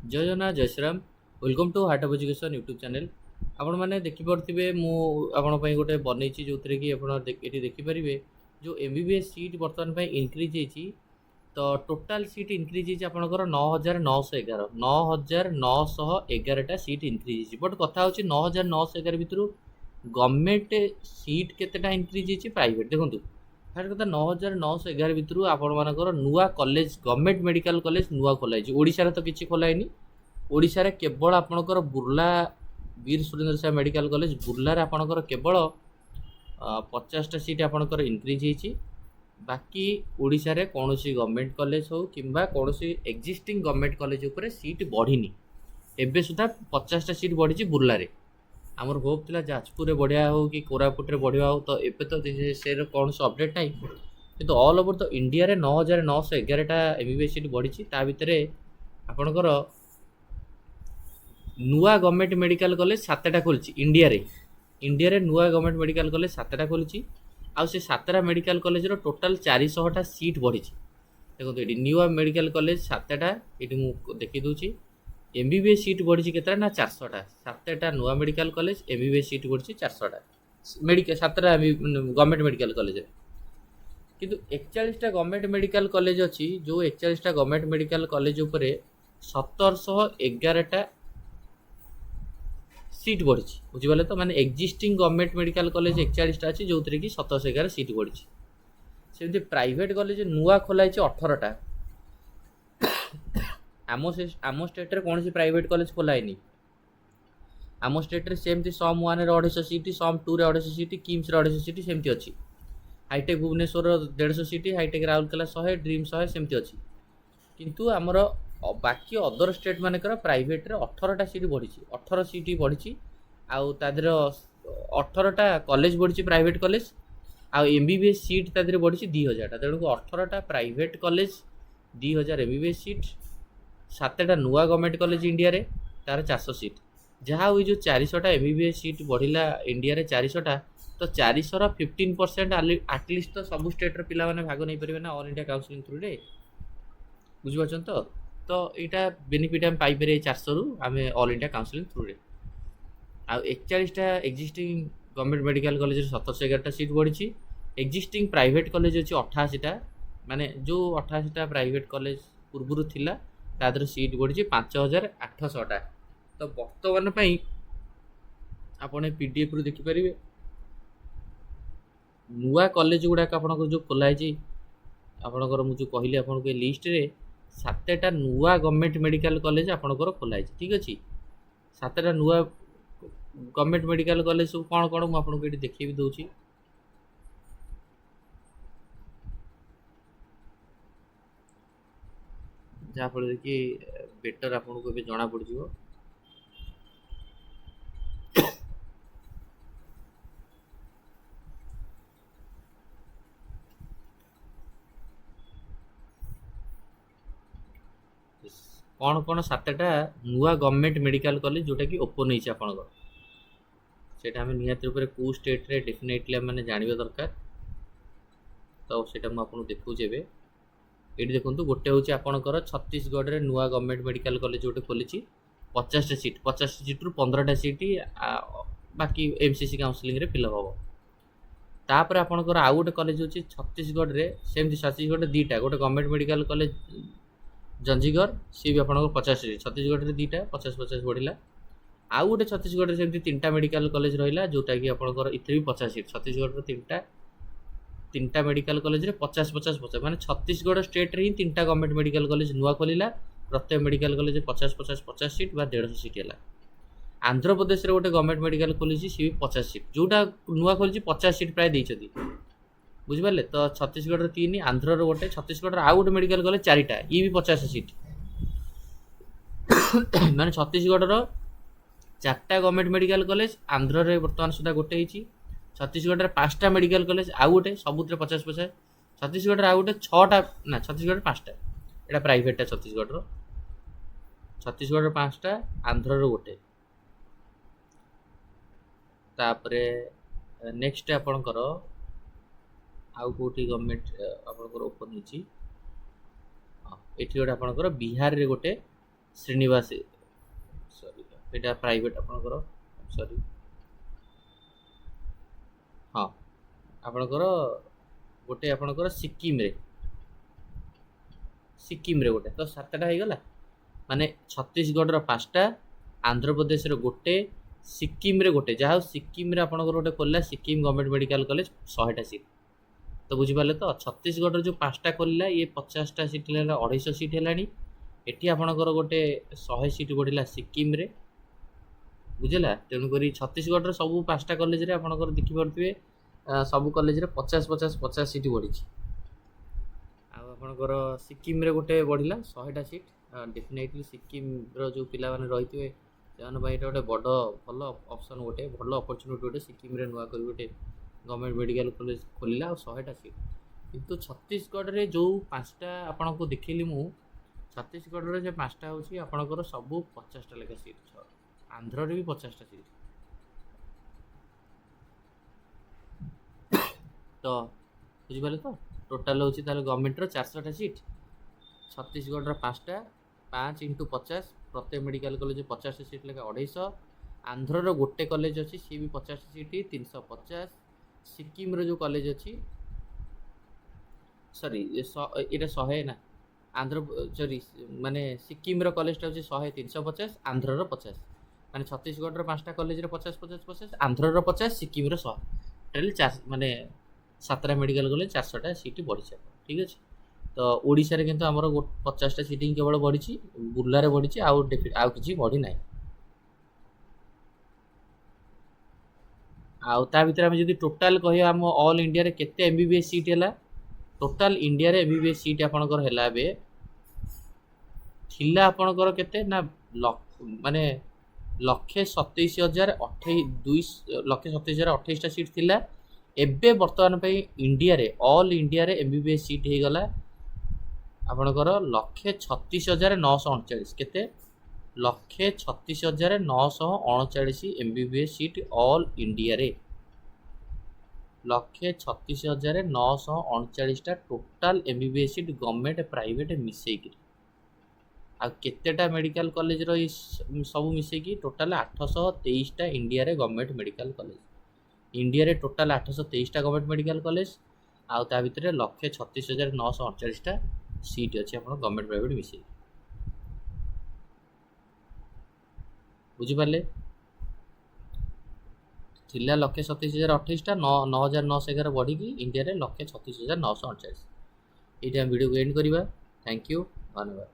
जय जगन्नाथ जय Shriram welcome to heart of education YouTube channel. आपण मैंने देखिपे मु आपण गोटे बनई जो कि ये देखिपारे जो एमबीबीएस सीट बर्तमान इनक्रीज होती। तो टोटाल सीट इनक्रीज होती आपंकर 9,911 9,911टा सीट इनक्रीज बट कथा हूँ 9,911 भितर गवर्नमेंट सीट केतेटा इनक्रीज होती प्राइवेट देखो फास्ट कथा 9,911 भितर आपर नुआ कॉलेज गवर्नमेंट मेडिकल कॉलेज नुआ खोलाई ओडिशा तो किसी खोलाई ओडिशा रे केवल आपणकर बुर्ला वीर सुरेंद्र साय मेडिकल कॉलेज बुर्ला रे आपणकर केवल 50टा सीट आपणकर इनक्रीज होती। बाकी ओडिशा रे कौन सी गवर्नमेंट कॉलेज हो किंबा कौन सी एक्जिस्टिंग गवर्नमेंट कॉलेज उपरे सीट बढ़ीनी एबे सुधा 50टा सीट बढ़ी बुर्ला रे। आमर होप थिला जाजपुर रे बढ़िया हो कि कोरापुट रे बढ़िया हो तो एबे तो से कौन सी अपडेट नहीं किंतु ऑल ओवर तो इंडिया रे 9,911टा एमबीबीएस सीट बढ़ी ता भितर आपणकर नुआ गवर्नमेंट मेडिकल कॉलेज 7टा खोली इंडिया रे नुआ गवर्नमेंट मेडिकल कॉलेज 7टा खोली आउ से 7टा मेडिकल कॉलेज रो टोटल 400टा सीट बढ़ी देखो ये न्यू मेडिकल कॉलेज 7टा ये देखी दूची एमबीबीएस सीट बढ़ी केतटा ना 400टा 7टा नुआ मेडिकल कॉलेज एमबीबीएस सीट बढ़ी 400टा मेडिकल 7टा गवर्नमेंट मेडिकल कॉलेज किंतु 41टा गवर्नमेंट मेडिकल कॉलेज अच्छी जो 41टा गवर्नमेंट मेडिकल कॉलेज उपरे 1711टा सीट बढ़ी बुझीपारे तो माने एक्जिस्टिंग गवर्नमेंट मेडिकल कॉलेज 41टा अच्छी जो कि 1711 सीट बढ़ी सेमती प्राइवेट कॉलेज नुआ खोलाई 18टा आम स्टेट रे कौन सी प्राइवेट कॉलेज खोलाई आम स्टेट रे सेमती सम 1 रे 250 सीट सम 2 रे 250 सीट किम्स रे 250 सीट सेमती अच्छी hitech Bhubaneswar 150 seat hitech Rourkela 100 dream 100 सेमती अच्छी किंतु आमर बाकी अदर स्टेट मानकर प्राइवेट रे 18टा सीट बढ़ी 18 सीट बढ़ी आउ तादर 18टा कॉलेज बढ़ी प्राइवेट कॉलेज आउ एमबीबीएस सीट तादर बढ़ी 2000टा तेणु 18टा प्राइवेट कॉलेज 2000 एमबीबीएस सीट 7टा नुआ गवर्नमेंट कॉलेज इंडिया रे तार 400 सीट जहाँ हुई जो 400टा एमबीबीएस सीट बढ़ला इंडिया रे 400टा तो 400 15% आटलिस्ट तो सब स्टेट पिला माने भाग नहीं पारे ना ऑल इंडिया काउंसिलिंग थ्रू रे बुझिपारछन तो यहाँ बेनिफिट आम पाइपर 400 रु आम ऑल इंडिया काउंसिलिंग थ्रू रे आउ 41टा एक्जिस्टिंग गवर्नमेंट मेडिकल कॉलेज 1711टा सीट बढ़ी एक्जिस्टिंग प्राइवेट कॉलेज अच्छी 88टा माने जो 88टा प्राइवेट कॉलेज पूर्व थिला तादर सीट बढ़ी 5800टा तो बर्तमान आपने पीडीएफ रु देखिपारे नुआ कॉलेज गुड़ाक आप जो खोलाई आपणकर मुझे कहली आपको लिस्ट रे 7टा नुआ गवर्नमेंट मेडिकल कॉलेज आपणकर खोलाई ठीक अच्छे 7टा नुआ गवर्नमेंट मेडिकल कॉलेज सब कौन कौन मुझे ये देखी भी दूसरी जहाँफल कि बेटर आपको जना पड़ कौन कौन 7टा नुआ गवर्नमेंट मेडिकल कॉलेज जोटा कि ओपन होती आपंकर से निहत कौ स्टेट रे डेफिनेटली मैंने जानवा दरकार तो सेटा मुझे देखुचे ये देखो गोटे हूँ आपंकर छत्तीसगढ़ में नुआ गवर्नमेंट मेडिकल कॉलेज गोटे खोली 50टा सीट 50 सीट रु 15टा सीट बाकी एमसीसी काउंसिलिंग रे फिलअप हम तापर आपंकर आउ गोटे कॉलेज हूँ छत्तीसगढ़ में सेमती छत्तीसगढ़ दीटा गोटे गवर्नमेंट मेडिकल कॉलेज जंजीगढ़ सी भी आप 50 सीट छत्तीसगढ़ में 2टा 50-50 बढ़ला आउ गोटे छत्तीसगढ़ से 3टा मेडिकल कॉलेज रहा जोटा कि आपंकर इतने भी 50 सीट छत्तीसगढ़ 3टा मेडिकल कॉलेज रे 50-50 माने छत्तीसगढ़ स्टेट रे ही 3टा गवर्नमेंट मेडिकल कॉलेज नुआ खोलिला प्रत्येक मेडिकल कॉलेज 50-50 सीट बा 150 सीट है आंध्र प्रदेश रे गोटे गवर्नमेंट मेडिकल खोली सी भी 50 सीट जोटा नुआ खोली 50 सीट प्राय देइछथि बुझिपारे तो छत्तीसगढ़ 3 आंध्र गोटे छत्तीसगढ़ आउ गोटे मेडिकल कॉलेज 4टा ये भी 50 सीट माने छत्तीसगढ़ 4टा गवर्नमेंट मेडिकल कॉलेज आंध्र रे वर्तमान सुधा गोटे होती छत्तीसगढ़ 5टा मेडिकल कॉलेज आउ गोटे सबुत 50-50 छत्तीसगढ़ आउ गोटे 6टा ना छत्तीसगढ़ 5टा यहाँ प्राइवेटा छत्तीसगढ़ 5टा आंध्र गोटे तापरे नेक्स्ट आपणकर आउ कोटी गवर्नमेंट आपणकर ओपन होती ये गोटे आपणकर बिहार रे गोटे ଶ୍ରୀନିବାସ ସରି ଏଇଟା ପ୍ରାଇଭେଟ୍ ଆପଣଙ୍କର ସରି ହଁ ଆପଣଙ୍କର ଗୋଟେ ଆପଣଙ୍କର ସିକିମ୍ରେ ଗୋଟେ ତ 7ଟା ହେଇଗଲା ମାନେ ଛତିଶଗଡ଼ର 5ଟା ଆନ୍ଧ୍ରପ୍ରଦେଶର ଗୋଟେ ସିକିମ୍ରେ ଗୋଟେ ଯାହା ହଉ ସିକିମ୍ରେ ଆପଣଙ୍କର ଗୋଟେ ଖୋଲିଲା ସିକିମ୍ ଗଭର୍ଣ୍ଣମେଣ୍ଟ ମେଡ଼ିକାଲ କଲେଜ 100ଟା ସିଟ୍ ତ ବୁଝିପାରିଲେ ତ ଛତିଶଗଡ଼ର ଯେଉଁ 5ଟା ଖୋଲିଲା ଇଏ 50ଟା ସିଟ୍ ହେଲା 250 ସିଟ୍ ହେଲାଣି ଏଠି ଆପଣଙ୍କର ଗୋଟେ 100 ସିଟ୍ ବଢ଼ିଲା ସିକିମ୍ରେ ବୁଝିଲା ତେଣୁକରି ଛତିଶଗଡ଼ର ସବୁ 5ଟା କଲେଜରେ ଆପଣଙ୍କର ଦେଖିପାରୁଥିବେ ସବୁ କଲେଜରେ 50 ସିଟ୍ ବଢ଼ିଛି ଆଉ ଆପଣଙ୍କର ସିକିମ୍ରେ ଗୋଟେ ବଢ଼ିଲା 100ଟା ସିଟ୍ ଡେଫିନେଟଲି ସିକିମ୍ର ଯେଉଁ ପିଲାମାନେ ରହିଥିବେ ସେମାନଙ୍କ ପାଇଁ ଏଇଟା ଗୋଟେ ବଡ଼ ଭଲ ଅପସନ୍ ଗୋଟେ ଭଲ ଅପରଚ୍ୟୁନିଟି ଗୋଟେ ସିକିମ୍ରେ ନୂଆ କରି ଗୋଟେ ଗଭର୍ଣ୍ଣମେଣ୍ଟ ମେଡ଼ିକାଲ କଲେଜ ଖୋଲିଲା ଆଉ 100ଟା ସିଟ୍ କିନ୍ତୁ ଛତିଶଗଡ଼ରେ ଯେଉଁ 5ଟା ଆପଣଙ୍କୁ ଦେଖେଇଲି ମୁଁ ଛତିଶଗଡ଼ରେ ଯେ 5ଟା ହେଉଛି ଆପଣଙ୍କର ସବୁ 50ଟା ଲେଖା ସିଟ୍ ଆନ୍ଧ୍ରରେ ବି 50ଟା ସିଟ୍ ତ ବୁଝିପାରିଲେ ତ ଟୋଟାଲ ହେଉଛି ତାହେଲେ ଗଭର୍ଣ୍ଣମେଣ୍ଟର 400ଟା ସିଟ୍ ଛତିଶଗଡ଼ର 5ଟା 5 × 50 ପ୍ରତ୍ୟେକ ମେଡ଼ିକାଲ କଲେଜ 50ଟା ସିଟ୍ ଲେଖା 250 ଆନ୍ଧ୍ରର ଗୋଟେ କଲେଜ ଅଛି ସିଏ ବି 50ଟା ସିଟ୍ 350 ସିକିମ୍ର ଯେଉଁ କଲେଜ ଅଛି ସରି ଏଇଟା 100 ନା ଆନ୍ଧ୍ର ସରି ମାନେ ସିକିମ୍ର କଲେଜଟା ହେଉଛି 100 350 ଆନ୍ଧ୍ରର 50 ମାନେ ଛତିଶଗଡ଼ର 5ଟା କଲେଜରେ 50 ଆନ୍ଧ୍ରର 50 ସିକିମ୍ର 100 ଟୋଟାଲି ମାନେ 7ଟା ମେଡ଼ିକାଲ କଲେଜ 400ଟା ସିଟ୍ ବଢ଼ିଛି ଠିକ୍ ଅଛି ତ ଓଡ଼ିଶାରେ କିନ୍ତୁ ଆମର 50ଟା ସିଟ୍ ହିଁ କେବଳ ବଢ଼ିଛି ବୁର୍ଲାରେ ବଢ଼ିଛି ଆଉ କିଛି ବଢ଼ି ନାହିଁ ଆଉ ତା ଭିତରେ ଆମେ ଯଦି ଟୋଟାଲ କହିବା ଆମ ଅଲ୍ ଇଣ୍ଡିଆରେ କେତେ MBBS ସିଟ୍ ହେଲା ଟୋଟାଲ ଇଣ୍ଡିଆରେ MBBS ସିଟ୍ ଆପଣଙ୍କର ହେଲା ଏବେ ଥିଲା ଆପଣଙ୍କର କେତେ ନା ମାନେ 1,27,028ଟା ସିଟ୍ ଥିଲା ଏବେ ବର୍ତ୍ତମାନ ପାଇଁ ଇଣ୍ଡିଆରେ ଅଲ୍ ଇଣ୍ଡିଆରେ MBBS ସିଟ୍ ହେଇଗଲା ଆପଣଙ୍କର 1,36,939 କେତେ 1,36,939 MBBS ସିଟ୍ ଅଲ୍ ଇଣ୍ଡିଆରେ 1,36,939ଟା total MBBS seat government private ମିଶେଇକି ଆଉ କେତେଟା ମେଡ଼ିକାଲ କଲେଜର ସବୁ ମିଶେଇକି ଟୋଟାଲ 823ଟା ଇଣ୍ଡିଆରେ ଗଭର୍ଣ୍ଣମେଣ୍ଟ ମେଡ଼ିକାଲ କଲେଜ ଇଣ୍ଡିଆରେ ଟୋଟାଲ 823ଟା ଗଭର୍ଣ୍ଣମେଣ୍ଟ ମେଡ଼ିକାଲ କଲେଜ ଆଉ ତା ଭିତରେ 1,36,939ଟା ସିଟ୍ ଅଛି ଆପଣ ଗଭର୍ଣ୍ଣମେଣ୍ଟ ପ୍ରାଇଭେଟ୍ ମିଶେଇକି ବୁଝିପାରିଲେ ଥିଲା 1,27,028ଟା 9,911 ବଢ଼ିକି ଇଣ୍ଡିଆରେ 1,36,939 ଏଇଠି ଆମେ ଭିଡ଼ିଓକୁ ଏଣ୍ଡ କରିବା ଥ୍ୟାଙ୍କ ୟୁ ଧନ୍ୟବାଦ।